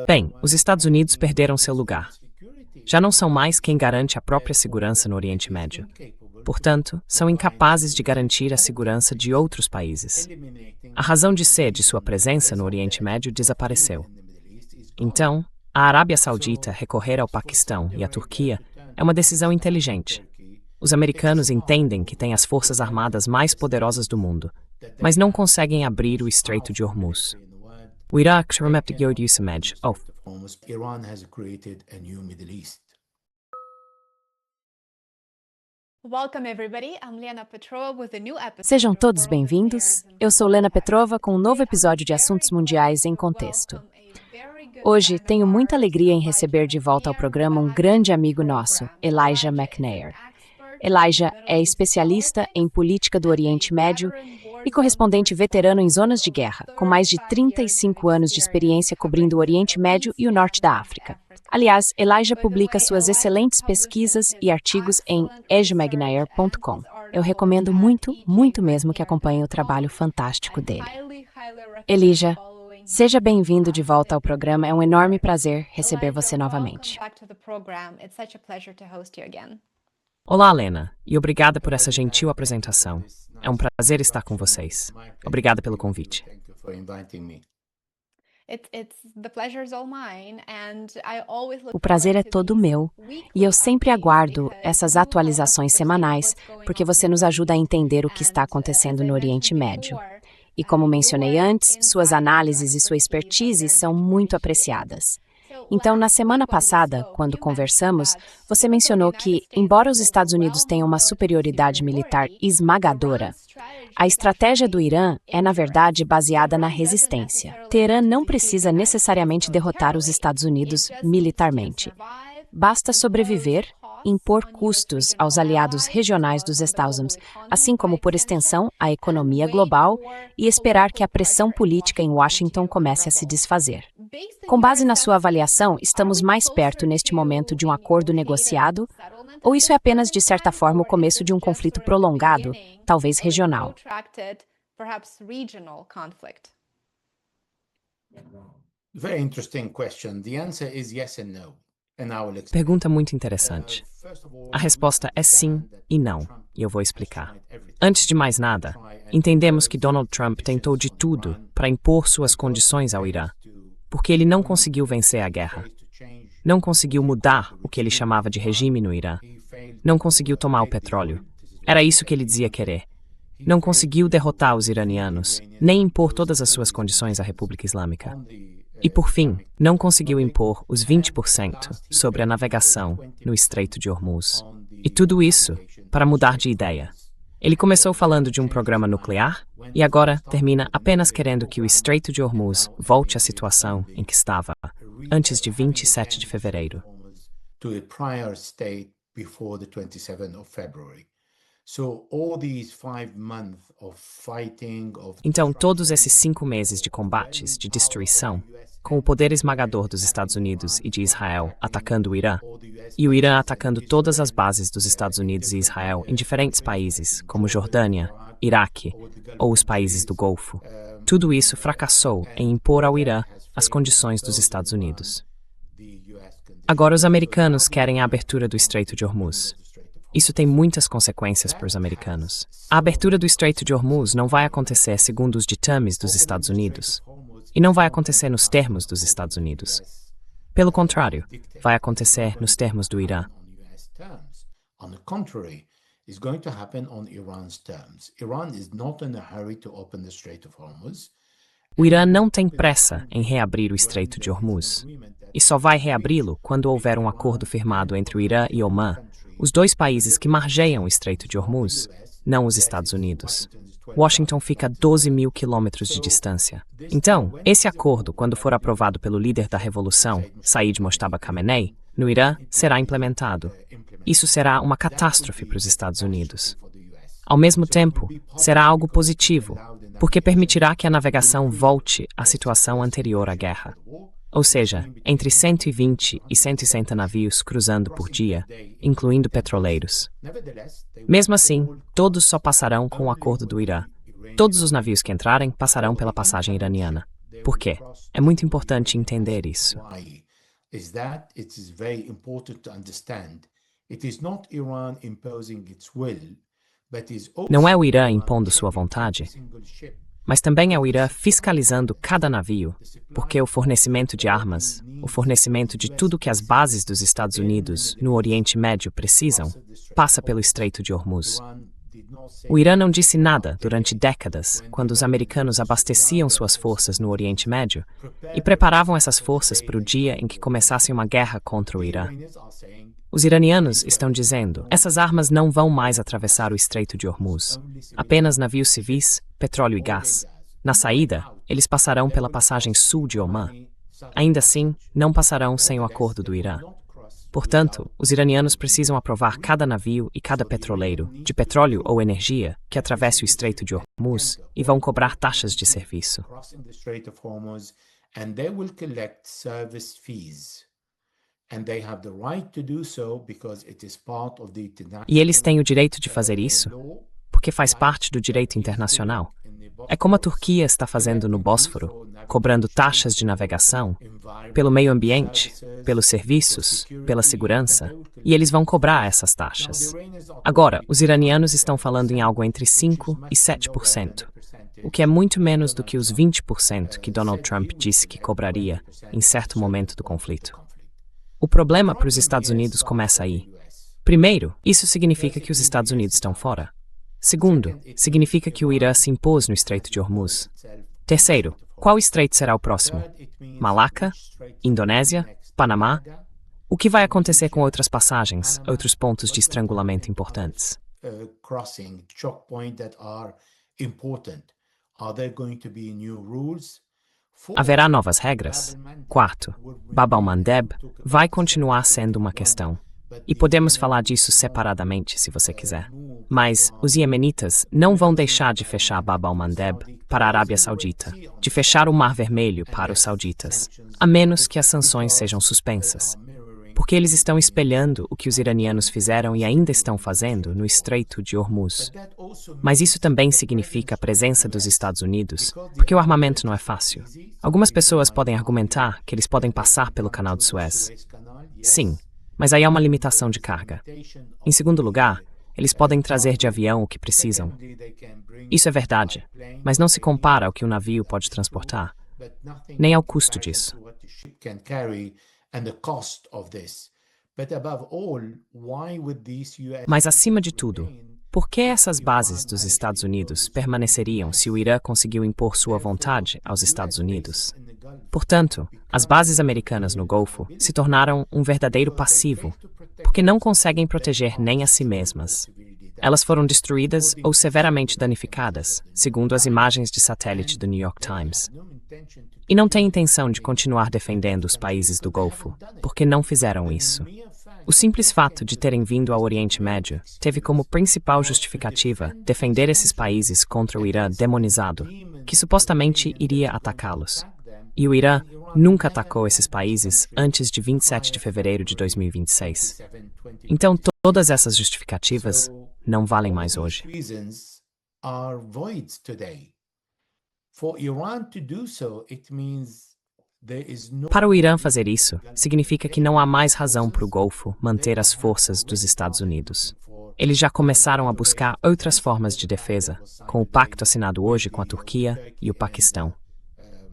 Bem, os Estados Unidos perderam seu lugar. Já não são mais quem garante a própria segurança no Oriente Médio. Portanto, são incapazes de garantir a segurança de outros países. A razão de ser de sua presença no Oriente Médio desapareceu. Então, a Arábia Saudita recorrer ao Paquistão e à Turquia é uma decisão inteligente. Os americanos entendem que têm as forças armadas mais poderosas do mundo, mas não conseguem abrir o Estreito de Hormuz. O Iraque Sejam todos bem-vindos. Eu sou Lena Petrova com um novo episódio de Assuntos Mundiais em Contexto. Hoje, tenho muita alegria em receber de volta ao programa um grande amigo nosso, Elijah McNair. Elijah é especialista em política do Oriente Médio e correspondente veterano em zonas de guerra, com mais de 35 anos de experiência cobrindo o Oriente Médio e o Norte da África. Aliás, Elijah publica suas excelentes pesquisas e artigos em ejmagnair.com. Eu recomendo muito mesmo que acompanhem o trabalho fantástico dele. Elijah, seja bem-vindo de volta ao programa. É um enorme prazer receber você novamente. Olá, Lena, e obrigada por essa gentil apresentação. É um prazer estar com vocês. Obrigada pelo convite. O prazer é todo meu, e eu sempre aguardo essas atualizações semanais, porque você nos ajuda a entender o que está acontecendo no Oriente Médio. E como mencionei antes, suas análises e sua expertise são muito apreciadas. Então, na semana passada, quando conversamos, você mencionou que, embora os Estados Unidos tenham uma superioridade militar esmagadora, a estratégia do Irã é, na verdade, baseada na resistência. Teherã não precisa necessariamente derrotar os Estados Unidos militarmente. Basta sobreviver, impor custos aos aliados regionais dos Estados Unidos, assim como, por extensão, a economia global, e esperar que a pressão política em Washington comece a se desfazer. Com base na sua avaliação, estamos mais perto neste momento de um acordo negociado? Ou isso é apenas, de certa forma, o começo de um conflito prolongado, talvez regional? Very interesting question. The answer is yes and no. Pergunta muito interessante. A resposta é sim e não, e eu vou explicar. Antes de mais nada, entendemos que Donald Trump tentou de tudo para impor suas condições ao Irã, porque ele não conseguiu vencer a guerra. Não conseguiu mudar o que ele chamava de regime no Irã. Não conseguiu tomar o petróleo. Era isso que ele dizia querer. Não conseguiu derrotar os iranianos, nem impor todas as suas condições à República Islâmica. E, por fim, não conseguiu impor os 20% sobre a navegação no Estreito de Hormuz. E tudo isso para mudar de ideia. Ele começou falando de um programa nuclear e agora termina apenas querendo que o Estreito de Hormuz volte à situação em que estava antes de 27 de fevereiro. Então, todos esses 5 meses de combates, de destruição, com o poder esmagador dos Estados Unidos e de Israel atacando o Irã, e o Irã atacando todas as bases dos Estados Unidos e Israel em diferentes países, como Jordânia, Iraque ou os países do Golfo, tudo isso fracassou em impor ao Irã as condições dos Estados Unidos. Agora os americanos querem a abertura do Estreito de Hormuz. Isso tem muitas consequências para os americanos. A abertura do Estreito de Hormuz não vai acontecer segundo os ditames dos Estados Unidos, e não vai acontecer nos termos dos Estados Unidos. Pelo contrário, vai acontecer nos termos do Irã. O Irã não tem pressa em reabrir o Estreito de Hormuz, e só vai reabri-lo quando houver um acordo firmado entre o Irã e Omã, os dois países que margeiam o Estreito de Hormuz, não os Estados Unidos. Washington fica a 12 mil quilômetros de distância. Então, esse acordo, quando for aprovado pelo líder da revolução, Said Mojtaba Khamenei, no Irã, será implementado. Isso será uma catástrofe para os Estados Unidos. Ao mesmo tempo, será algo positivo, porque permitirá que a navegação volte à situação anterior à guerra. Ou seja, entre 120 e 160 navios cruzando por dia, incluindo petroleiros. Mesmo assim, todos só passarão com o acordo do Irã. Todos os navios que entrarem passarão pela passagem iraniana. Por quê? É muito importante entender isso. Is that it is very important to understand. It is not Iran imposing its will, but is also Não é o Irã impondo sua vontade, single ship. mas também é o Irã fiscalizando cada navio, porque o fornecimento de armas, o fornecimento de tudo que as bases dos Estados Unidos no Oriente Médio precisam, passa pelo Estreito de Hormuz. O Irã não disse nada durante décadas, quando os americanos abasteciam suas forças no Oriente Médio e preparavam essas forças para o dia em que começasse uma guerra contra o Irã. Os iranianos estão dizendo: essas armas não vão mais atravessar o Estreito de Hormuz. Apenas navios civis, petróleo e gás. Na saída, eles passarão pela passagem sul de Omã. Ainda assim, não passarão sem o acordo do Irã. Portanto, os iranianos precisam aprovar cada navio e cada petroleiro, de petróleo ou energia, que atravesse o Estreito de Hormuz e vão cobrar taxas de serviço. Crossing the Strait of Hormuz, and they will collect service fees. And they have the right to do so because it is part of the international E eles têm o direito de fazer isso, porque faz parte do direito internacional. É como a Turquia está fazendo no Bósforo, cobrando taxas de navegação, pelo meio ambiente, pelos serviços, pela segurança, e eles vão cobrar essas taxas. Agora, os iranianos estão falando em algo entre 5% e 7%, o que é muito menos do que os 20% que Donald Trump disse que cobraria em certo momento do conflito. O problema para os Estados Unidos começa aí. Primeiro, isso significa que os Estados Unidos estão fora. Segundo, significa que o Irã se impôs no Estreito de Hormuz. Terceiro, qual estreito será o próximo? Malaca? Indonésia? Panamá? O que vai acontecer com outras passagens, outros pontos de estrangulamento importantes? Crossing choke point that are important. Are there going to be new rules? Haverá novas regras? Quarto, Bab al-Mandeb vai continuar sendo uma questão. E podemos falar disso separadamente, se você quiser. Mas os iemenitas não vão deixar de fechar Bab al-Mandeb para a Arábia Saudita, de fechar o Mar Vermelho para os sauditas, a menos que as sanções sejam suspensas. Porque eles estão espelhando o que os iranianos fizeram e ainda estão fazendo no Estreito de Hormuz. Mas isso também significa a presença dos Estados Unidos, porque o armamento não é fácil. Algumas pessoas podem argumentar que eles podem passar pelo Canal de Suez. Sim, mas aí há uma limitação de carga. Em segundo lugar, eles podem trazer de avião o que precisam. Isso é verdade, mas não se compara ao que um navio pode transportar, nem ao custo disso. Mas, acima de tudo, por que essas bases dos Estados Unidos permaneceriam se o Irã conseguiu impor sua vontade aos Estados Unidos? Portanto, as bases americanas no Golfo se tornaram um verdadeiro passivo, porque não conseguem proteger nem a si mesmas. Elas foram destruídas ou severamente danificadas, segundo as imagens de satélite do New York Times. E não têm intenção de continuar defendendo os países do Golfo, porque não fizeram isso. O simples fato de terem vindo ao Oriente Médio teve como principal justificativa defender esses países contra o Irã demonizado, que supostamente iria atacá-los. E o Irã nunca atacou esses países antes de 27 de fevereiro de 2026. Então, todas essas justificativas não valem mais hoje. Para o Irã fazer isso, significa que não há mais razão para o Golfo manter as forças dos Estados Unidos. Eles já começaram a buscar outras formas de defesa, com o pacto assinado hoje com a Turquia e o Paquistão.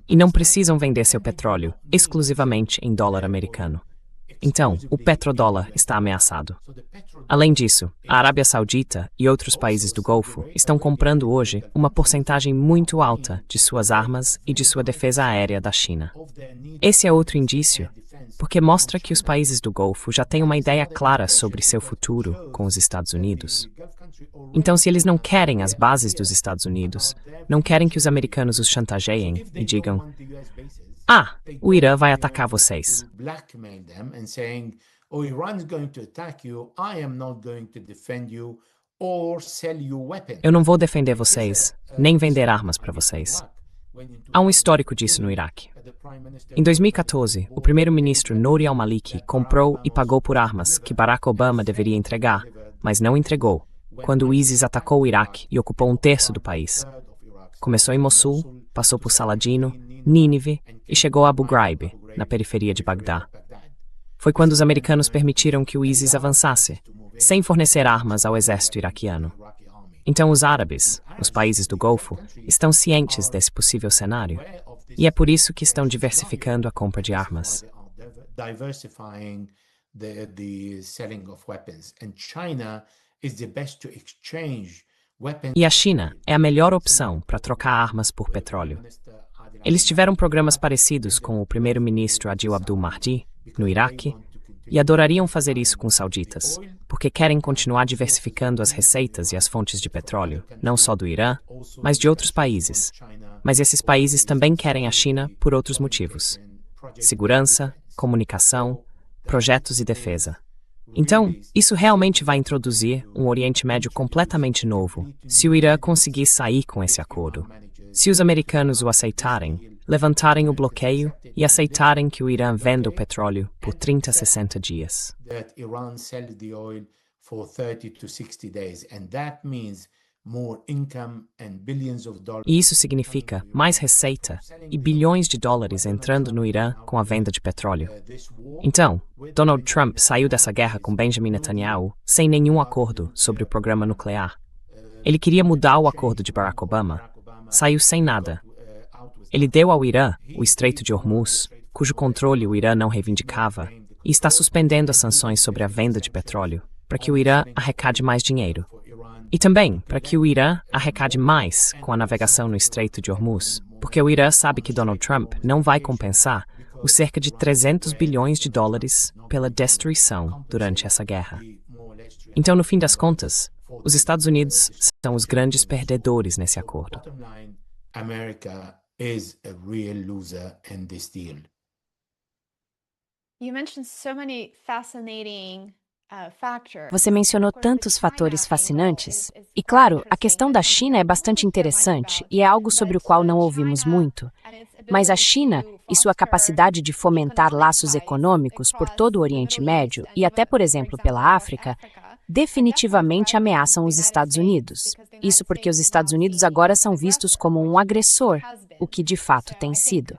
E não precisam vender seu petróleo exclusivamente em dólar americano. Então, o petrodólar está ameaçado. Além disso, a Arábia Saudita e outros países do Golfo estão comprando hoje uma porcentagem muito alta de suas armas e de sua defesa aérea da China. Esse é outro indício, porque mostra que os países do Golfo já têm uma ideia clara sobre seu futuro com os Estados Unidos. Então, se eles não querem as bases dos Estados Unidos, não querem que os americanos os chantageiem e digam: "Ah, o Irã vai atacar vocês." Eu não vou defender vocês, nem vender armas para vocês. Há um histórico disso no Iraque. Em 2014, o primeiro-ministro Nouri al-Maliki comprou e pagou por armas que Barack Obama deveria entregar, mas não entregou, quando o ISIS atacou o Iraque e ocupou um terço do país. Começou em Mossul, passou por Saladino, Nínive e chegou a Abu Ghraib, na periferia de Bagdá. Foi quando os americanos permitiram que o ISIS avançasse, sem fornecer armas ao exército iraquiano. Então os árabes, os países do Golfo, estão cientes desse possível cenário. E é por isso que estão diversificando a compra de armas. E a China é a melhor opção para trocar armas por petróleo. Eles tiveram programas parecidos com o primeiro-ministro Adil Abdul Mahdi, no Iraque, e adorariam fazer isso com os sauditas, porque querem continuar diversificando as receitas e as fontes de petróleo, não só do Irã, mas de outros países. Mas esses países também querem a China por outros motivos: segurança, comunicação, projetos e defesa. Então, isso realmente vai introduzir um Oriente Médio completamente novo, se o Irã conseguir sair com esse acordo. Se os americanos o aceitarem, levantarem o bloqueio e aceitarem que o Irã venda o petróleo por 30 a 60 dias. E isso significa mais receita e bilhões de dólares entrando no Irã com a venda de petróleo. Então, Donald Trump saiu dessa guerra com Benjamin Netanyahu sem nenhum acordo sobre o programa nuclear. Ele queria mudar o acordo de Barack Obama. Saiu sem nada. Ele deu ao Irã o Estreito de Hormuz, cujo controle o Irã não reivindicava, e está suspendendo as sanções sobre a venda de petróleo, para que o Irã arrecade mais dinheiro. E também para que o Irã arrecade mais com a navegação no Estreito de Hormuz, porque o Irã sabe que Donald Trump não vai compensar os cerca de 300 bilhões de dólares pela destruição durante essa guerra. Então, no fim das contas, os Estados Unidos são os grandes perdedores nesse acordo. America is a real loser in this deal. You mentioned so many fascinating factors. Você mencionou tantos fatores fascinantes. E claro, a questão da China é bastante interessante e é algo sobre o qual não ouvimos muito. Mas a China e sua capacidade de fomentar laços econômicos por todo o Oriente Médio e até, por exemplo, pela África, definitivamente ameaçam os Estados Unidos. Isso porque os Estados Unidos agora são vistos como um agressor, o que de fato tem sido.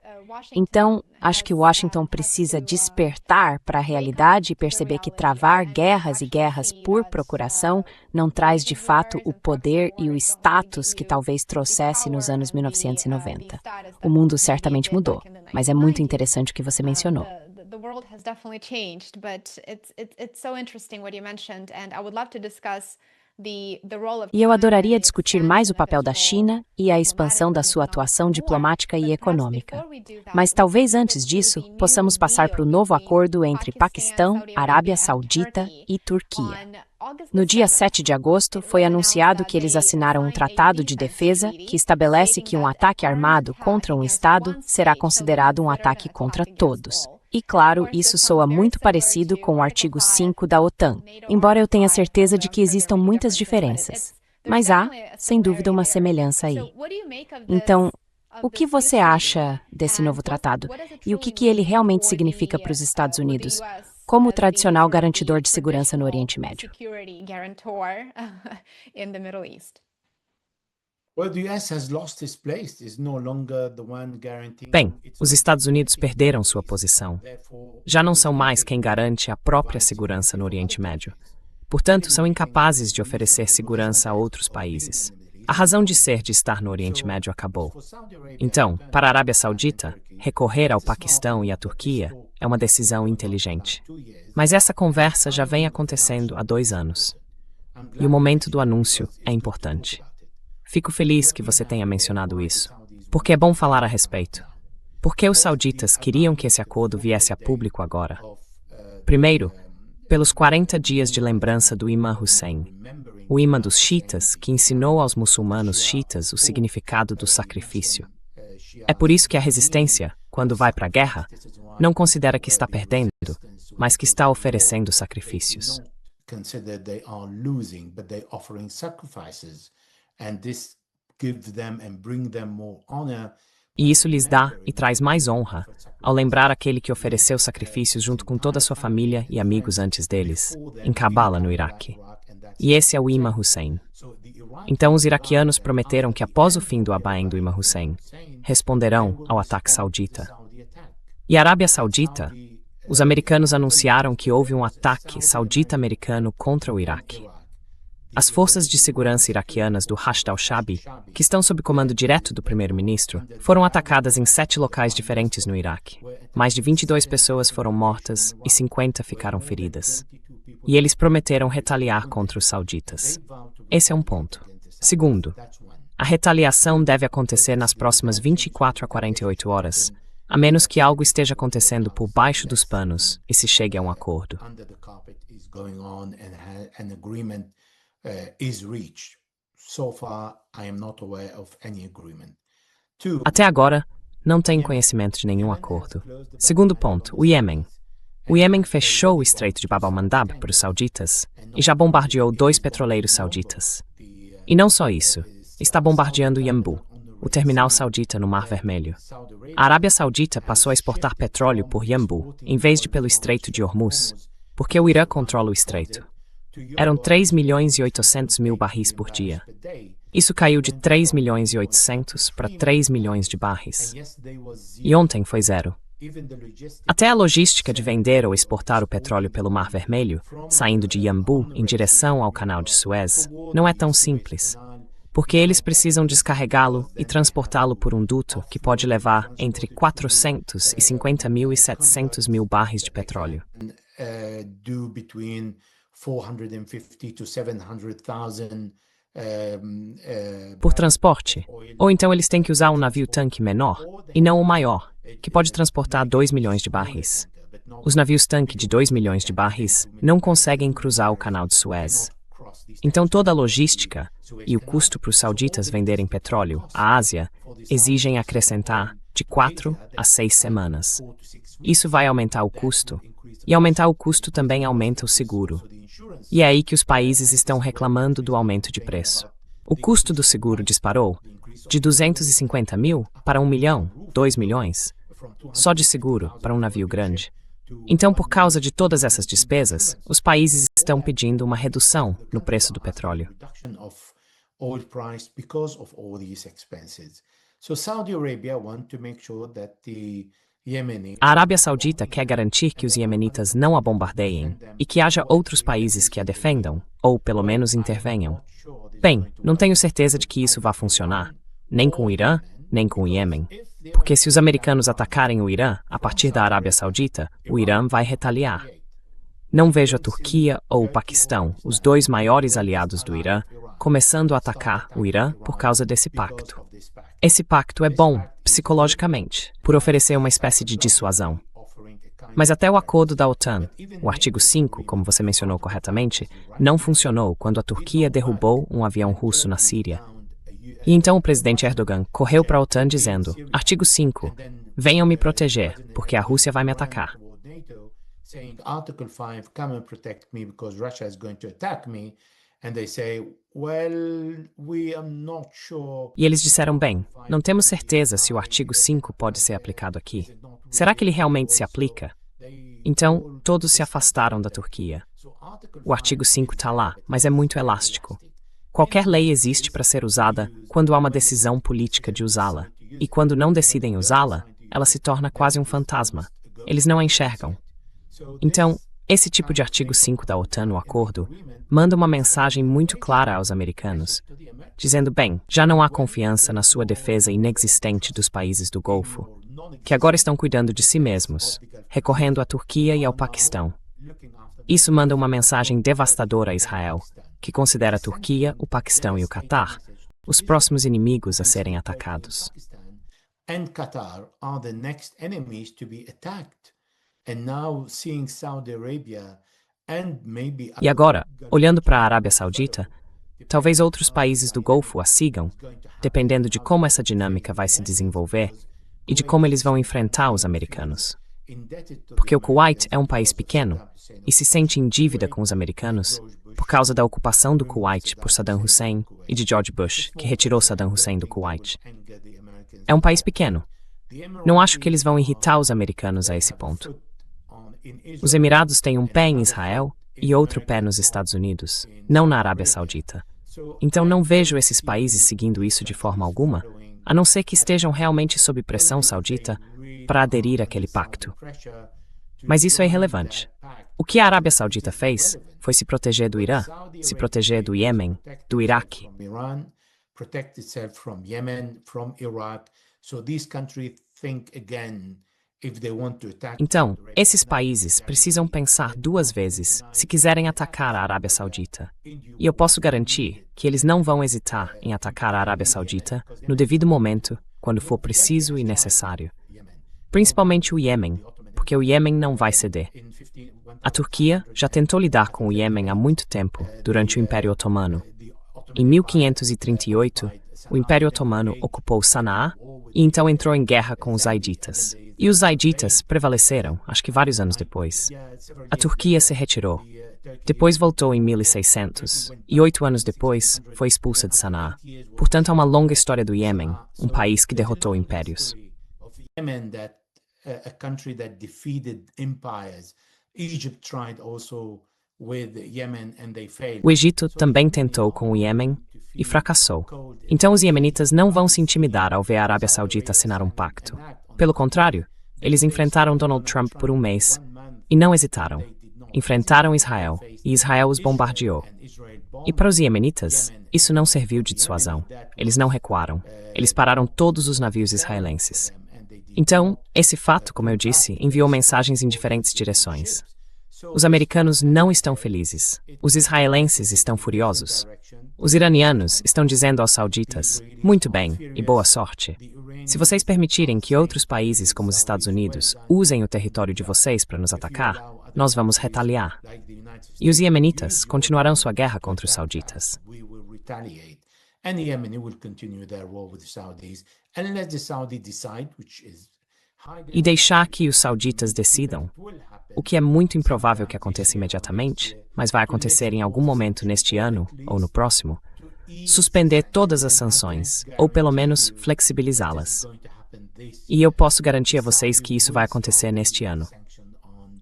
Então, acho que Washington precisa despertar para a realidade e perceber que travar guerras e guerras por procuração não traz de fato o poder e o status que talvez trouxesse nos anos 1990. O mundo certamente mudou, mas é muito interessante o que você mencionou. The world has definitely changed, but it's so interesting what you mentioned, and I would love to discuss the role of E eu adoraria discutir mais o papel da China e a expansão da sua atuação diplomática e econômica. Mas talvez antes disso, possamos passar para o novo acordo entre Paquistão, Arábia Saudita e Turquia. No dia 7 de agosto, foi anunciado que eles assinaram um tratado de defesa que estabelece que um ataque armado contra um Estado será considerado um ataque contra todos. E claro, isso soa muito parecido com o artigo 5 da OTAN, embora eu tenha certeza de que existam muitas diferenças. Mas há, sem dúvida, uma semelhança aí. Então, o que você acha desse novo tratado? E o que ele realmente significa para os Estados Unidos, como o tradicional garantidor de segurança no Oriente Médio? Bem, os Estados Unidos perderam sua posição. Já não são mais quem garante a própria segurança no Oriente Médio. Portanto, são incapazes de oferecer segurança a outros países. A razão de ser de estar no Oriente Médio acabou. Então, para a Arábia Saudita, recorrer ao Paquistão e à Turquia é uma decisão inteligente. Mas essa conversa já vem acontecendo há 2 anos. E o momento do anúncio é importante. Fico feliz que você tenha mencionado isso, porque é bom falar a respeito. Por que os sauditas queriam que esse acordo viesse a público agora? Primeiro, pelos 40 dias de lembrança do Imã Hussein, o imã dos xiitas que ensinou aos muçulmanos xiitas o significado do sacrifício. É por isso que a resistência, quando vai para a guerra, não considera que está perdendo, mas que está oferecendo sacrifícios. E isso lhes dá e traz mais honra ao lembrar aquele que ofereceu sacrifícios junto com toda a sua família e amigos antes deles, em Karbala, no Iraque. e esse é o Imam Hussein. Então os iraquianos prometeram que após o fim do Abaem do Imam Hussein, responderão ao ataque saudita. E a Arábia Saudita, os americanos anunciaram que houve um ataque saudita-americano contra o Iraque. As forças de segurança iraquianas do Hashd al-Shaabi, que estão sob comando direto do primeiro-ministro, foram atacadas em 7 locais diferentes no Iraque. Mais de 22 pessoas foram mortas e 50 ficaram feridas. E eles prometeram retaliar contra os sauditas. Esse é um ponto. Segundo, a retaliação deve acontecer nas próximas 24 a 48 horas, a menos que algo esteja acontecendo por baixo dos panos e se chegue a um acordo. Até agora, não tenho conhecimento de nenhum acordo. Segundo ponto, o Iêmen. O Iêmen fechou o Estreito de Bab al-Mandab para os sauditas e já bombardeou 2 petroleiros sauditas. E não só isso, está bombardeando Yanbu, o terminal saudita no Mar Vermelho. A Arábia Saudita passou a exportar petróleo por Yanbu, em vez de pelo Estreito de Hormuz, porque o Irã controla o estreito. Eram 3 milhões e 800 mil barris por dia. Isso caiu de 3 milhões e 800 para 3 milhões de barris. E ontem foi 0. Até a logística de vender ou exportar o petróleo pelo Mar Vermelho, saindo de Yanbu em direção ao Canal de Suez, não é tão simples, porque eles precisam descarregá-lo e transportá-lo por um duto que pode levar entre 450 mil e 700 mil barris de petróleo. Por transporte, ou então eles têm que usar um navio-tanque menor, e não o maior, que pode transportar 2 milhões de barris. Os navios-tanque de 2 milhões de barris não conseguem cruzar o Canal de Suez. Então toda a logística e o custo para os sauditas venderem petróleo à Ásia exigem acrescentar de 4 a 6 semanas. Isso vai aumentar o custo, e aumentar o custo também aumenta o seguro. E é aí que os países estão reclamando do aumento de preço. O custo do seguro disparou de 250 mil para 1 milhão, 2 milhões, só de seguro para um navio grande. Então, por causa de todas essas despesas, os países estão pedindo uma redução no preço do petróleo. A Arábia Saudita quer garantir que os iemenitas não a bombardeiem e que haja outros países que a defendam, ou pelo menos intervenham. Bem, não tenho certeza de que isso vá funcionar, nem com o Irã, nem com o Iêmen. Porque se os americanos atacarem o Irã a partir da Arábia Saudita, o Irã vai retaliar. Não vejo a Turquia ou o Paquistão, os 2 maiores aliados do Irã, começando a atacar o Irã por causa desse pacto. Esse pacto é bom, psicologicamente, por oferecer uma espécie de dissuasão. Mas até o acordo da OTAN, o artigo 5, como você mencionou corretamente, não funcionou quando a Turquia derrubou um avião russo na Síria. E então o presidente Erdogan correu para a OTAN dizendo, artigo 5, venham me proteger, porque a Rússia vai me atacar. E eles disseram, bem, não temos certeza se o artigo 5 pode ser aplicado aqui. Será que ele realmente se aplica? Então, todos se afastaram da Turquia. O artigo 5 está lá, mas é muito elástico. Qualquer lei existe para ser usada quando há uma decisão política de usá-la. E quando não decidem usá-la, ela se torna quase um fantasma. Eles não a enxergam. Então, esse tipo de artigo 5 da OTAN no acordo manda uma mensagem muito clara aos americanos, dizendo, bem, já não há confiança na sua defesa inexistente dos países do Golfo, que agora estão cuidando de si mesmos, recorrendo à Turquia e ao Paquistão. Isso manda uma mensagem devastadora a Israel, que considera a Turquia, o Paquistão e o Catar os próximos inimigos a serem atacados. E agora, olhando para a Arábia Saudita, talvez outros países do Golfo a sigam, dependendo de como essa dinâmica vai se desenvolver e de como eles vão enfrentar os americanos. Porque o Kuwait é um país pequeno e se sente em dívida com os americanos por causa da ocupação do Kuwait por Saddam Hussein e de George Bush, que retirou Saddam Hussein do Kuwait. É um país pequeno. Não acho que eles vão irritar os americanos a esse ponto. Os Emirados têm um pé em Israel e outro pé nos Estados Unidos, não na Arábia Saudita. Então não vejo esses países seguindo isso de forma alguma, a não ser que estejam realmente sob pressão saudita para aderir àquele pacto. Mas isso é irrelevante. O que a Arábia Saudita fez foi se proteger do Irã, se proteger do Iêmen, do Iraque. Protect itself from Yemen, from Iraq. So these countries think again if they want to attack. Então, esses países precisam pensar duas vezes se quiserem atacar a Arábia Saudita. E eu posso garantir que eles não vão hesitar em atacar a Arábia Saudita no devido momento, quando for preciso e necessário. Principalmente o Iêmen, porque o Iêmen não vai ceder. A Turquia já tentou lidar com o Iêmen há muito tempo, durante o Império Otomano. Em 1538, o Império Otomano ocupou Sanaá e então entrou em guerra com os zaiditas. E os zaiditas prevaleceram, acho que vários anos depois. A Turquia se retirou. Depois voltou em 1600 e 8 anos depois foi expulsa de Sanaá. Portanto, há uma longa história do Iêmen, um país que derrotou impérios. A country that defeated empires. Egypt tried also with Yemen and they failed. O Egito também tentou com o Iêmen e fracassou. Então os iemenitas não vão se intimidar ao ver a Arábia Saudita assinar um pacto. Pelo contrário, eles enfrentaram Donald Trump por um mês e não hesitaram. Enfrentaram Israel e Israel os bombardeou. E para os iemenitas, isso não serviu de dissuasão. Eles não recuaram. Eles pararam todos os navios israelenses. Então, esse fato, como eu disse, enviou mensagens em diferentes direções. Os americanos não estão felizes. Os israelenses estão furiosos. Os iranianos estão dizendo aos sauditas, muito bem e boa sorte. Se vocês permitirem que outros países como os Estados Unidos usem o território de vocês para nos atacar, nós vamos retaliar. E os iemenitas continuarão sua guerra contra os sauditas. And the Yemeni will continue their war with the Saudis unless the Saudi decide, which is E deixar que os sauditas decidam, o que é muito improvável que aconteça imediatamente, mas vai acontecer em algum momento neste ano ou no próximo, suspender todas as sanções, ou pelo menos flexibilizá-las. E eu posso garantir a vocês que isso vai acontecer neste ano.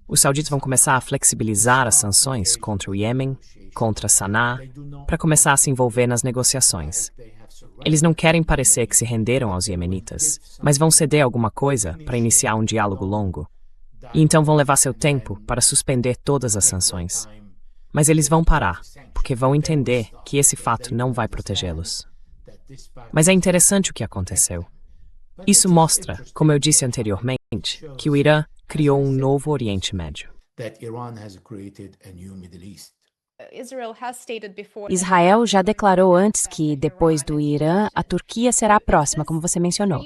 Os sauditas vão começar a flexibilizar as sanções contra o Iêmen, contra Sanaá, para começar a se envolver nas negociações. Eles não querem parecer que se renderam aos iemenitas, mas vão ceder alguma coisa para iniciar um diálogo longo. E então vão levar seu tempo para suspender todas as sanções. Mas eles vão parar, porque vão entender que esse fato não vai protegê-los. Mas é interessante o que aconteceu. Isso mostra, como eu disse anteriormente, que o Irã criou um novo Oriente Médio. Israel já declarou antes que, depois do Irã, a Turquia será a próxima, como você mencionou.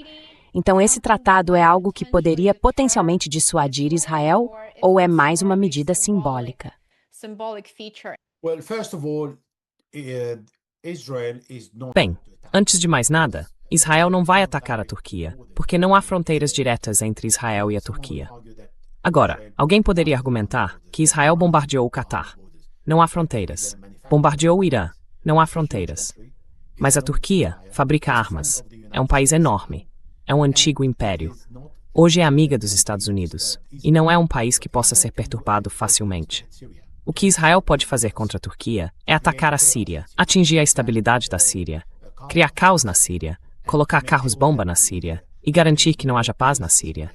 Então, esse tratado é algo que poderia potencialmente dissuadir Israel ou é mais uma medida simbólica? Bem, antes de mais nada, Israel não vai atacar a Turquia, porque não há fronteiras diretas entre Israel e a Turquia. Agora, alguém poderia argumentar que Israel bombardeou o Catar. Não há fronteiras. Bombardeou o Irã. Não há fronteiras. Mas a Turquia fabrica armas. É um país enorme. É um antigo império. Hoje é amiga dos Estados Unidos. E não é um país que possa ser perturbado facilmente. O que Israel pode fazer contra a Turquia é atacar a Síria, atingir a estabilidade da Síria, criar caos na Síria, colocar carros-bomba na Síria e garantir que não haja paz na Síria.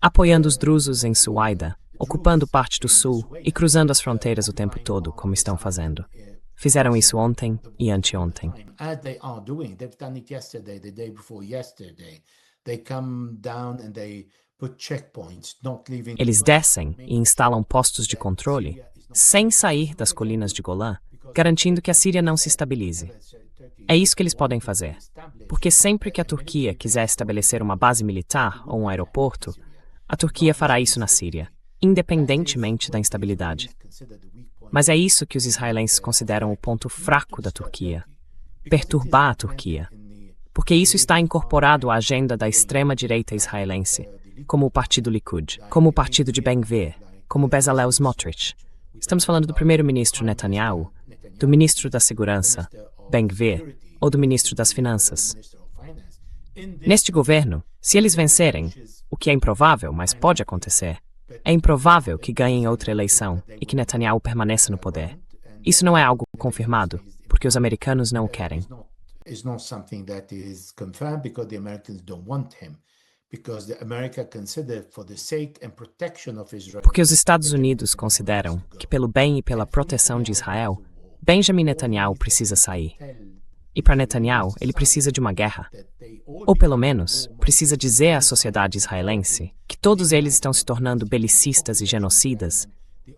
Apoiando os drusos em Suaida, ocupando parte do sul e cruzando as fronteiras o tempo todo, como estão fazendo. Fizeram isso ontem e anteontem. Eles descem e instalam postos de controle, sem sair das colinas de Golã, garantindo que a Síria não se estabilize. É isso que eles podem fazer, porque sempre que a Turquia quiser estabelecer uma base militar ou um aeroporto, a Turquia fará isso na Síria, independentemente da instabilidade. Mas é isso que os israelenses consideram o ponto fraco da Turquia: perturbar a Turquia. Porque isso está incorporado à agenda da extrema-direita israelense, como o partido Likud, como o partido de Ben-Gvir, como Bezalel Smotrich. Estamos falando do primeiro-ministro Netanyahu, do ministro da Segurança, Ben-Gvir, ou do ministro das Finanças. Neste governo, se eles vencerem, o que é improvável, mas pode acontecer, É improvável que ganhem outra eleição e que Netanyahu permaneça no poder. Isso não é algo confirmado, porque os americanos não o querem. It's not something that is confirmed because the Americans don't want him. Because the America consider for the sake and protection of Israel. Porque os Estados Unidos consideram que, pelo bem e pela proteção de Israel, Benjamin Netanyahu precisa sair. E para Netanyahu, ele precisa de uma guerra. Ou, pelo menos, precisa dizer à sociedade israelense que todos eles estão se tornando belicistas e genocidas,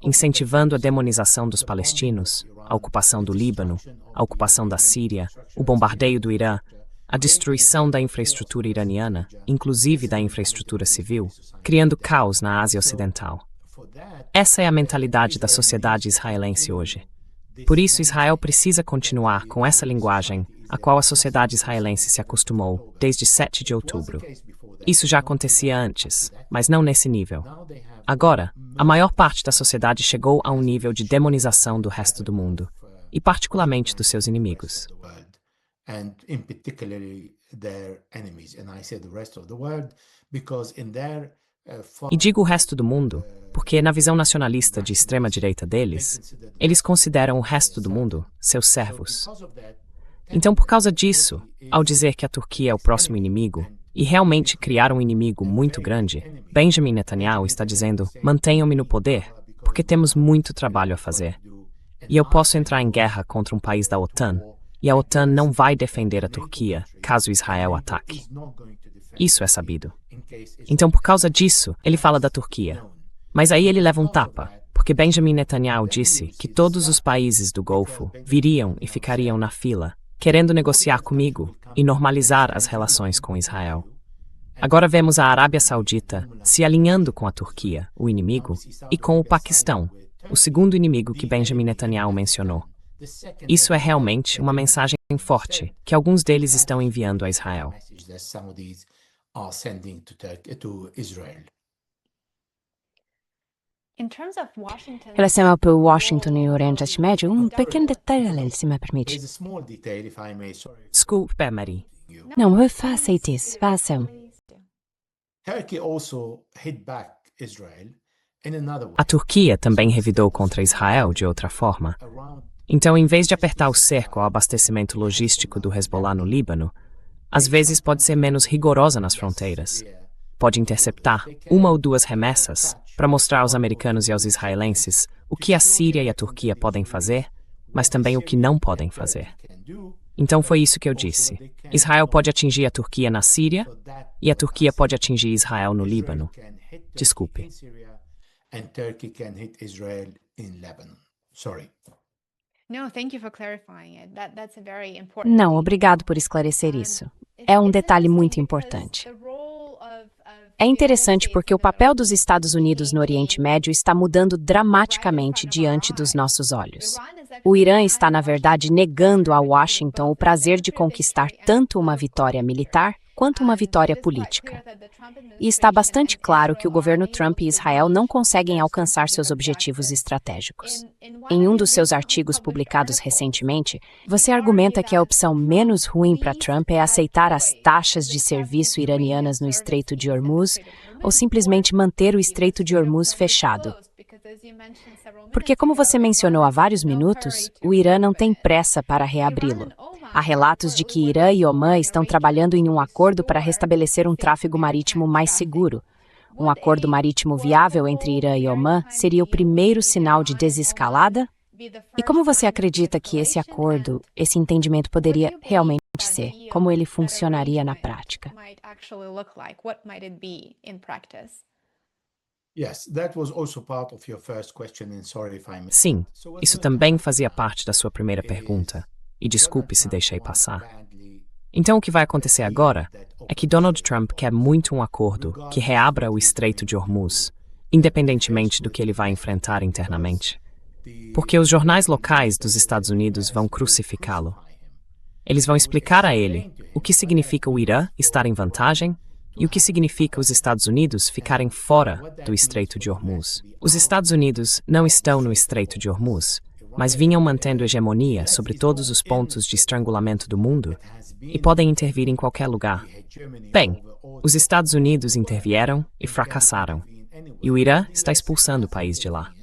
incentivando a demonização dos palestinos, a ocupação do Líbano, a ocupação da Síria, o bombardeio do Irã, a destruição da infraestrutura iraniana, inclusive da infraestrutura civil, criando caos na Ásia Ocidental. Essa é a mentalidade da sociedade israelense hoje. Por isso, Israel precisa continuar com essa linguagem a qual a sociedade israelense se acostumou desde 7 de outubro. Isso já acontecia antes, mas não nesse nível. Agora, a maior parte da sociedade chegou a um nível de demonização do resto do mundo, e particularmente dos seus inimigos. And in particularly their enemies. And I say the rest of the world because in their E digo o resto do mundo, porque na visão nacionalista de extrema-direita deles, eles consideram o resto do mundo seus servos. Então, por causa disso, ao dizer que a Turquia é o próximo inimigo, e realmente criar um inimigo muito grande, Benjamin Netanyahu está dizendo: mantenham-me no poder, porque temos muito trabalho a fazer. E eu posso entrar em guerra contra um país da OTAN, e a OTAN não vai defender a Turquia caso Israel ataque. Isso é sabido. Então, por causa disso, ele fala da Turquia. Mas aí ele leva um tapa, porque Benjamin Netanyahu disse que todos os países do Golfo viriam e ficariam na fila, querendo negociar comigo e normalizar as relações com Israel. Agora vemos a Arábia Saudita se alinhando com a Turquia, o inimigo, e com o Paquistão, o segundo inimigo que Benjamin Netanyahu mencionou. Isso é realmente uma mensagem forte que alguns deles estão enviando a Israel. Em relação ao Washington e o Oriente Médio, um pequeno detalhe, se me permite. Desculpe, Mary. Não, faça isso, façam. A Turquia também revidou contra Israel de outra forma. Então, em vez de apertar o cerco ao abastecimento logístico do Hezbollah no Líbano, às vezes pode ser menos rigorosa nas fronteiras. Pode interceptar 1 ou 2 remessas para mostrar aos americanos e aos israelenses o que a Síria e a Turquia podem fazer, mas também o que não podem fazer. Então foi isso que eu disse. Israel pode atingir a Turquia na Síria e a Turquia pode atingir Israel no Líbano. Desculpe. Não, obrigado por esclarecer isso. É um detalhe muito importante. É interessante porque o papel dos Estados Unidos no Oriente Médio está mudando dramaticamente diante dos nossos olhos. O Irã está, na verdade, negando a Washington o prazer de conquistar tanto uma vitória militar quanto uma vitória política. E está bastante claro que o governo Trump e Israel não conseguem alcançar seus objetivos estratégicos. Em um dos seus artigos publicados recentemente, você argumenta que a opção menos ruim para Trump é aceitar as taxas de serviço iranianas no Estreito de Hormuz ou simplesmente manter o Estreito de Hormuz fechado. Porque, como você mencionou há vários minutos, o Irã não tem pressa para reabri-lo. Há relatos de que Irã e Omã estão trabalhando em um acordo para restabelecer um tráfego marítimo mais seguro. Um acordo marítimo viável entre Irã e Omã seria o primeiro sinal de desescalada? E como você acredita que esse acordo, esse entendimento poderia realmente ser? Como ele funcionaria na prática? Sim, isso também fazia parte da sua primeira pergunta. E desculpe se deixei passar. Então o que vai acontecer agora é que Donald Trump quer muito um acordo que reabra o Estreito de Hormuz, independentemente do que ele vai enfrentar internamente. Porque os jornais locais dos Estados Unidos vão crucificá-lo. Eles vão explicar a ele o que significa o Irã estar em vantagem e o que significa os Estados Unidos ficarem fora do Estreito de Hormuz. Os Estados Unidos não estão no Estreito de Hormuz, mas vinham mantendo hegemonia sobre todos os pontos de estrangulamento do mundo e podem intervir em qualquer lugar. Bem, os Estados Unidos intervieram e fracassaram. E o Irã está expulsando o país de lá.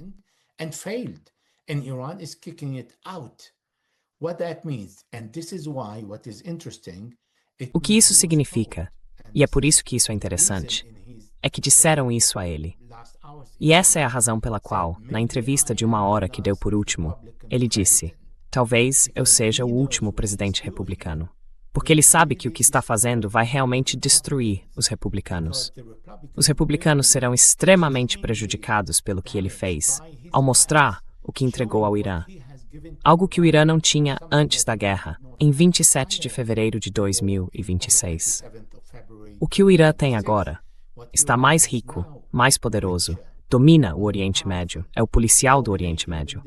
And failed. And Iran is kicking it out. What that means, and this is why what is interesting, O que isso significa, e é por isso que isso é interessante, é que disseram isso a ele. E essa é a razão pela qual, na entrevista de 1 hora que deu por último, ele disse: talvez eu seja o último presidente republicano. Porque ele sabe que o que está fazendo vai realmente destruir os republicanos. Os republicanos serão extremamente prejudicados pelo que ele fez, ao mostrar o que entregou ao Irã. Algo que o Irã não tinha antes da guerra, em 27 de fevereiro de 2026. O que o Irã tem agora? Está mais rico, mais poderoso, domina o Oriente Médio, é o policial do Oriente Médio.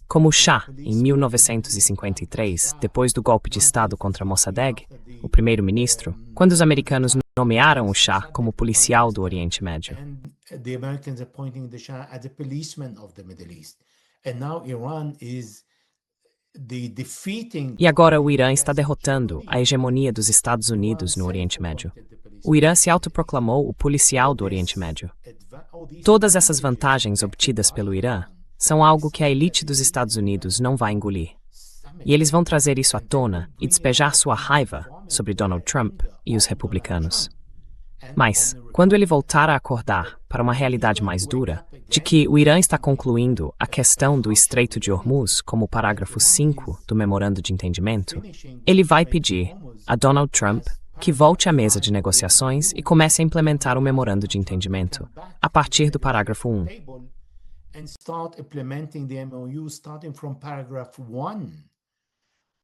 Como o Shah, em 1953, depois do golpe de Estado contra Mossadegh, o primeiro-ministro, quando os americanos nomearam o Shah como policial do Oriente Médio. the Americans appointing the Shah as a policeman of the Middle East. And now Iran is the defeating. E agora o Irã está derrotando a hegemonia dos Estados Unidos no Oriente Médio. O Irã se autoproclamou o policial do Oriente Médio. Todas essas vantagens obtidas pelo Irã são algo que a elite dos Estados Unidos não vai engolir. E eles vão trazer isso à tona e despejar sua raiva sobre Donald Trump e os republicanos. Mas, quando ele voltar a acordar para uma realidade mais dura, de que o Irã está concluindo a questão do Estreito de Hormuz como o parágrafo 5 do Memorando de Entendimento, ele vai pedir a Donald Trump que volte à mesa de negociações e comece a implementar o Memorando de Entendimento, a partir do parágrafo 1. And start implementing the MOU starting from paragraph 1.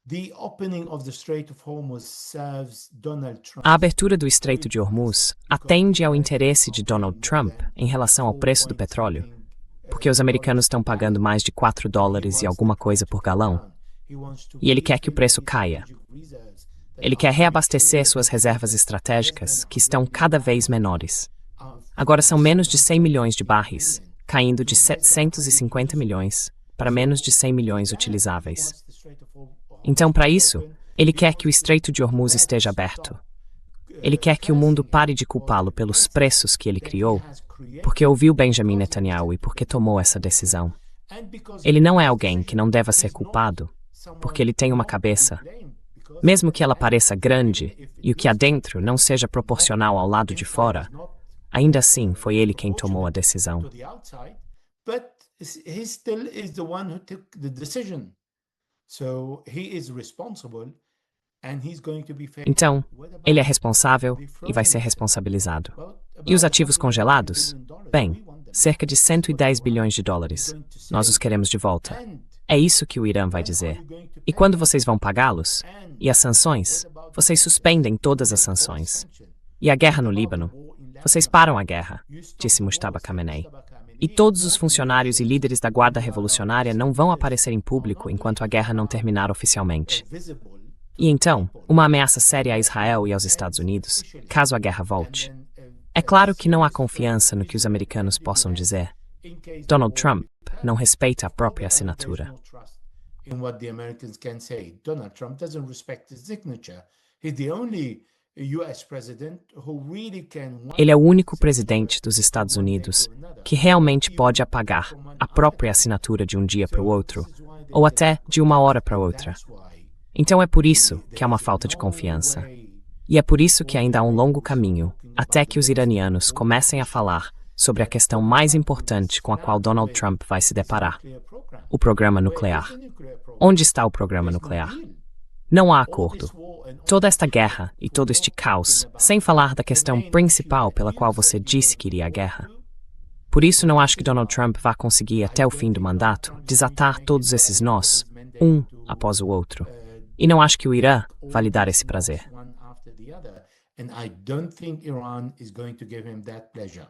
The opening of the Strait of Hormuz serves Donald Trump. A abertura do Estreito de Hormuz atende ao interesse de Donald Trump em relação ao preço do petróleo, porque os americanos estão pagando mais de $4 e alguma coisa por galão, e ele quer que o preço caia. Ele quer reabastecer suas reservas estratégicas, que estão cada vez menores. Agora são menos de 100 milhões de barris, caindo de 750 milhões para menos de 100 milhões utilizáveis. Então, para isso, ele quer que o Estreito de Hormuz esteja aberto. Ele quer que o mundo pare de culpá-lo pelos preços que ele criou, porque ouviu Benjamin Netanyahu e porque tomou essa decisão. Ele não é alguém que não deva ser culpado, porque ele tem uma cabeça. Mesmo que ela pareça grande e o que há dentro não seja proporcional ao lado de fora, ainda assim foi ele quem tomou a decisão. But he still is the one who took the decision. So he is responsible and he's going to be fair. Então, ele é responsável e vai ser responsabilizado. E os ativos congelados? Bem, cerca de 110 bilhões de dólares. Nós os queremos de volta. É isso que o Irã vai dizer. E quando vocês vão pagá-los? E as sanções? Vocês suspendem todas as sanções. E a guerra no Líbano? Vocês param a guerra, disse Mujtaba Khamenei. E todos os funcionários e líderes da Guarda Revolucionária não vão aparecer em público enquanto a guerra não terminar oficialmente. E então, uma ameaça séria a Israel e aos Estados Unidos, caso a guerra volte. É claro que não há confiança no que os americanos possam dizer. Donald Trump não respeita a própria assinatura. In what the Americans can say, Donald Trump doesn't respect his signature. He's the only US president who really can. Ele é o único presidente dos Estados Unidos que realmente pode apagar a própria assinatura de um dia para o outro, ou até de 1 hora para outra. Então é por isso que há uma falta de confiança. E é por isso que ainda há um longo caminho até que os iranianos comecem a falar sobre a questão mais importante com a qual Donald Trump vai se deparar: o programa nuclear. Onde está o programa nuclear? Não há acordo. Toda esta guerra e todo este caos, sem falar da questão principal pela qual você disse que iria à guerra. Por isso não acho que Donald Trump vá conseguir, até o fim do mandato, desatar todos esses nós, um após o outro. E não acho que o Irã vai lhe dar esse prazer. And I don't think Iran is going to give him that pleasure.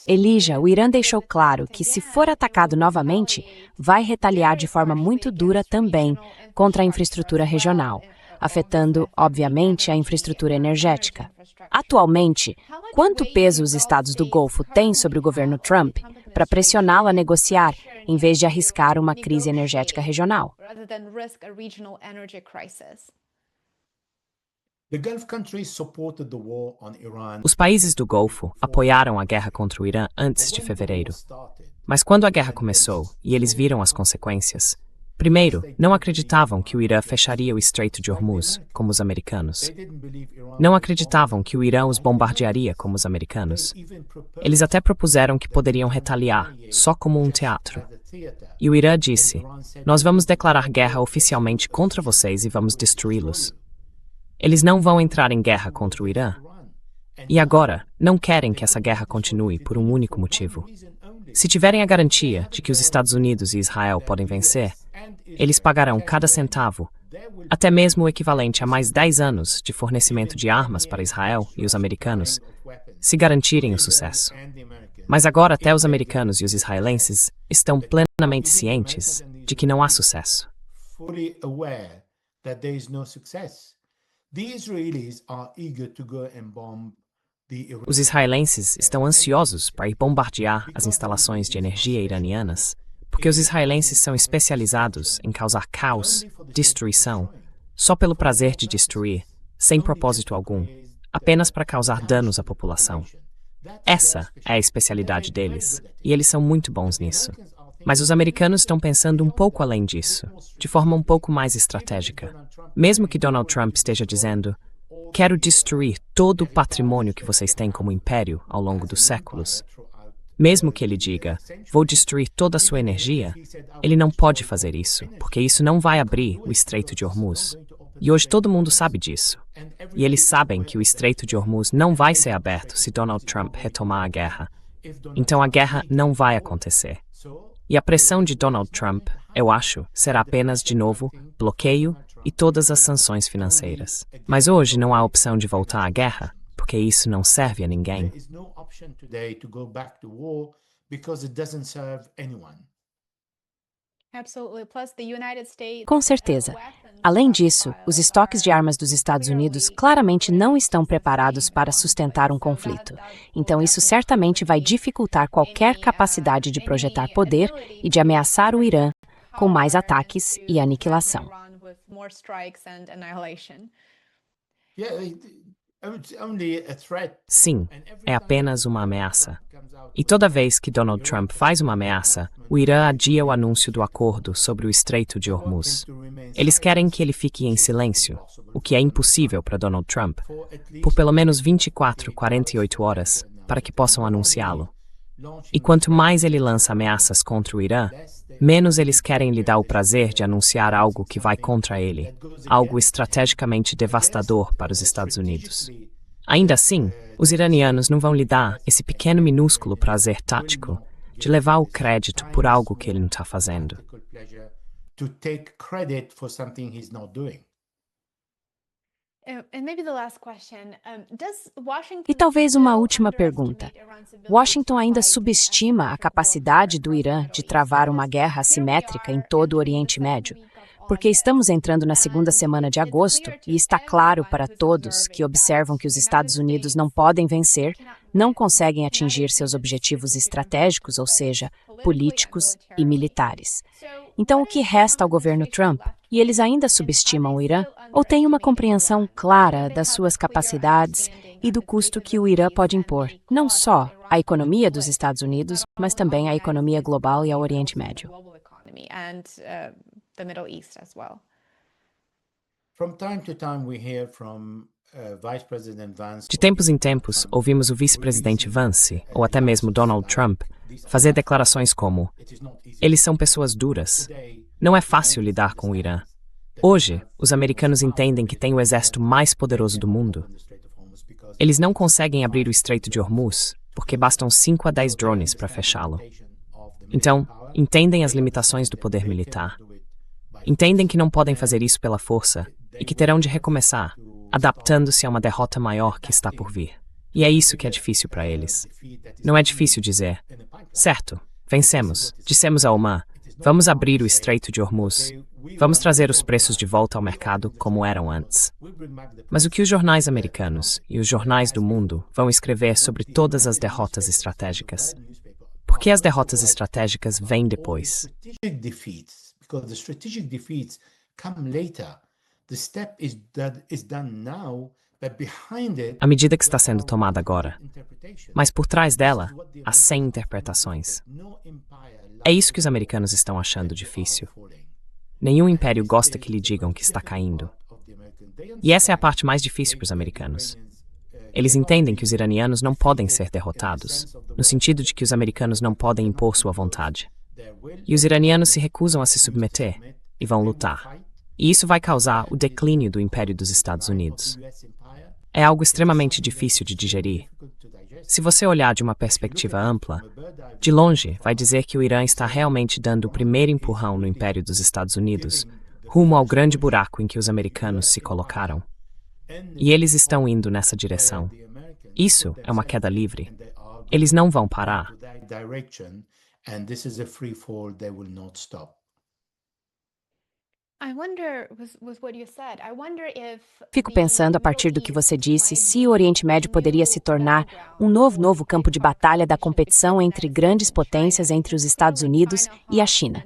Elijah, o Irã deixou claro que, se for atacado novamente, vai retaliar de forma muito dura também contra a infraestrutura regional, afetando, obviamente, a infraestrutura energética. Atualmente, quanto peso os estados do Golfo têm sobre o governo Trump para pressioná-lo a negociar, em vez de arriscar uma crise energética regional? The Gulf countries supported the war on Iran. Os países do Golfo apoiaram a guerra contra o Irã antes de fevereiro. Mas quando a guerra começou e eles viram as consequências, primeiro, não acreditavam que o Irã fecharia o Estreito de Hormuz, como os americanos. Não acreditavam que o Irã os bombardearia, como os americanos. Eles até propuseram que poderiam retaliar, só como um teatro. E o Irã disse: nós vamos declarar guerra oficialmente contra vocês e vamos destruí-los. Eles não vão entrar em guerra contra o Irã. E agora, não querem que essa guerra continue por um único motivo. Se tiverem a garantia de que os Estados Unidos e Israel podem vencer, eles pagarão cada centavo, até mesmo o equivalente a mais 10 anos de fornecimento de armas para Israel e os americanos, se garantirem o sucesso. Mas agora até os americanos e os israelenses estão plenamente cientes de que não há sucesso. Os israelenses estão ansiosos para ir bombardear as instalações de energia iranianas, porque os israelenses são especializados em causar caos, destruição, só pelo prazer de destruir, sem propósito algum, apenas para causar danos à população. Essa é a especialidade deles, e eles são muito bons nisso. Mas os americanos estão pensando um pouco além disso, de forma um pouco mais estratégica. Mesmo que Donald Trump esteja dizendo: quero destruir todo o patrimônio que vocês têm como império ao longo dos séculos. Mesmo que ele diga: vou destruir toda a sua energia, ele não pode fazer isso, porque isso não vai abrir o Estreito de Hormuz. E hoje todo mundo sabe disso. E eles sabem que o Estreito de Hormuz não vai ser aberto se Donald Trump retomar a guerra. Então a guerra não vai acontecer. E a pressão de Donald Trump, eu acho, será apenas, de novo, bloqueio e todas as sanções financeiras. Mas hoje não há opção de voltar à guerra, porque isso não serve a ninguém. Com certeza. Além disso, os estoques de armas dos Estados Unidos claramente não estão preparados para sustentar um conflito. Então, isso certamente vai dificultar qualquer capacidade de projetar poder e de ameaçar o Irã com mais ataques e aniquilação. Sim, é apenas uma ameaça. E toda vez que Donald Trump faz uma ameaça, o Irã adia o anúncio do acordo sobre o Estreito de Hormuz. Eles querem que ele fique em silêncio, o que é impossível para Donald Trump, por pelo menos 24, 48 horas, para que possam anunciá-lo. E quanto mais ele lança ameaças contra o Irã, menos eles querem lhe dar o prazer de anunciar algo que vai contra ele, algo estrategicamente devastador para os Estados Unidos. Ainda assim, os iranianos não vão lhe dar esse pequeno minúsculo prazer tático de levar o crédito por algo que ele não está fazendo. E talvez uma última pergunta. Washington ainda subestima a capacidade do Irã de travar uma guerra assimétrica em todo o Oriente Médio, porque estamos entrando na segunda semana de agosto e está claro para todos que observam que os Estados Unidos não podem vencer, não conseguem atingir seus objetivos estratégicos, ou seja, políticos e militares. Então, o que resta ao governo Trump? E eles ainda subestimam o Irã ou têm uma compreensão clara das suas capacidades e do custo que o Irã pode impor, não só à economia dos Estados Unidos, mas também à economia global e ao Oriente Médio. De tempos em tempos, ouvimos o vice-presidente Vance, ou até mesmo Donald Trump, fazer declarações como: eles são pessoas duras. Não é fácil lidar com o Irã. Hoje, os americanos entendem que têm o exército mais poderoso do mundo. Eles não conseguem abrir o Estreito de Hormuz, porque bastam 5 a 10 drones para fechá-lo. Então, entendem as limitações do poder militar. Entendem que não podem fazer isso pela força e que terão de recomeçar, adaptando-se a uma derrota maior que está por vir. E é isso que é difícil para eles. Não é difícil dizer: certo, vencemos, dissemos a Oman, vamos abrir o Estreito de Hormuz, vamos trazer os preços de volta ao mercado como eram antes. Mas o que os jornais americanos e os jornais do mundo vão escrever sobre todas as derrotas estratégicas? Porque as derrotas estratégicas vêm depois. The step is done now, but behind it, A medida que está sendo tomada agora. Mas por trás dela, há 100 interpretações. É isso que os americanos estão achando difícil. Nenhum império gosta que lhe digam que está caindo. E essa é a parte mais difícil para os americanos. Eles entendem que os iranianos não podem ser derrotados, no sentido de que os americanos não podem impor sua vontade. E os iranianos se recusam a se submeter e vão lutar. E isso vai causar o declínio do Império dos Estados Unidos. É algo extremamente difícil de digerir. Se você olhar de uma perspectiva ampla, de longe vai dizer que o Irã está realmente dando o primeiro empurrão no Império dos Estados Unidos, rumo ao grande buraco em que os americanos se colocaram. E eles estão indo nessa direção. Isso é uma queda livre. Eles não vão parar. Fico pensando, a partir do que você disse, se o Oriente Médio poderia se tornar um novo campo de batalha da competição entre grandes potências entre os Estados Unidos e a China.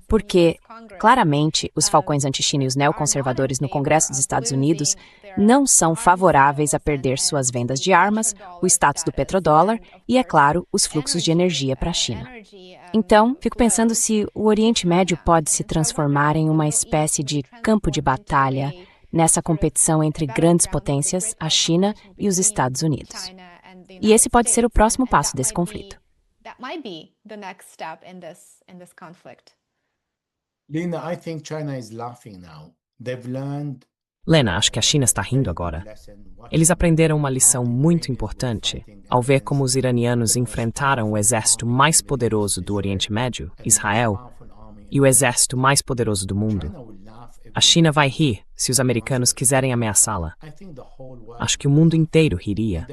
Porque, claramente, os falcões anti-China e os neoconservadores no Congresso dos Estados Unidos não são favoráveis a perder suas vendas de armas, o status do petrodólar e, é claro, os fluxos de energia para a China. Então, fico pensando se o Oriente Médio pode se transformar em uma espécie de campo de batalha nessa competição entre grandes potências, a China e os Estados Unidos. E esse pode ser o próximo passo desse conflito. Lena, I think China is laughing now. They've learned. Lena, acho que a China está rindo agora. Eles aprenderam uma lição muito importante ao ver como os iranianos enfrentaram o exército mais poderoso do Oriente Médio, Israel, e o exército mais poderoso do mundo. A China vai rir se os americanos quiserem ameaçá-la. Acho que o mundo inteiro riria.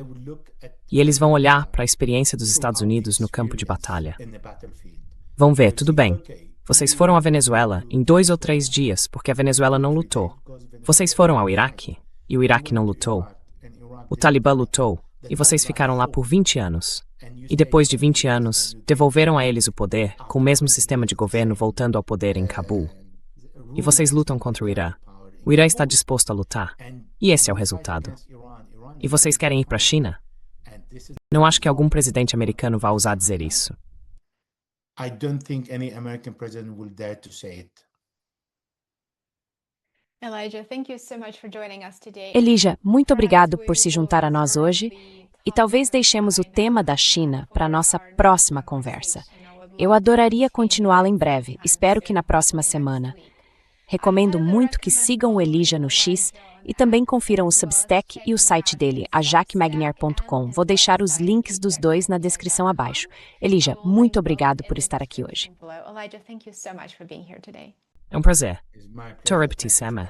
E eles vão olhar para a experiência dos Estados Unidos no campo de batalha. Vão ver, tudo bem. Vocês foram à Venezuela em 2 ou 3 dias porque a Venezuela não lutou. Vocês foram ao Iraque e o Iraque não lutou. O Talibã lutou e vocês ficaram lá por 20 anos. E depois de 20 anos, devolveram a eles o poder com o mesmo sistema de governo voltando ao poder em Cabul. E vocês lutam contra o Irã. O Irã está disposto a lutar. E esse é o resultado. E vocês querem ir para a China? Não acho que algum presidente americano vá ousar dizer isso. I don't think any American president will dare to say it. Elijah, muito obrigado por se juntar a nós hoje e talvez deixemos o tema da China para a nossa próxima conversa. Eu adoraria continuá-la em breve, espero que na próxima semana. Recomendo muito que sigam o Elijah no X e também confiram o Substack e o site dele, ajaquemagnier.com. Vou deixar os links dos dois na descrição abaixo. Elijah, muito obrigado por estar aqui hoje. É um prazer. Torib Tissema.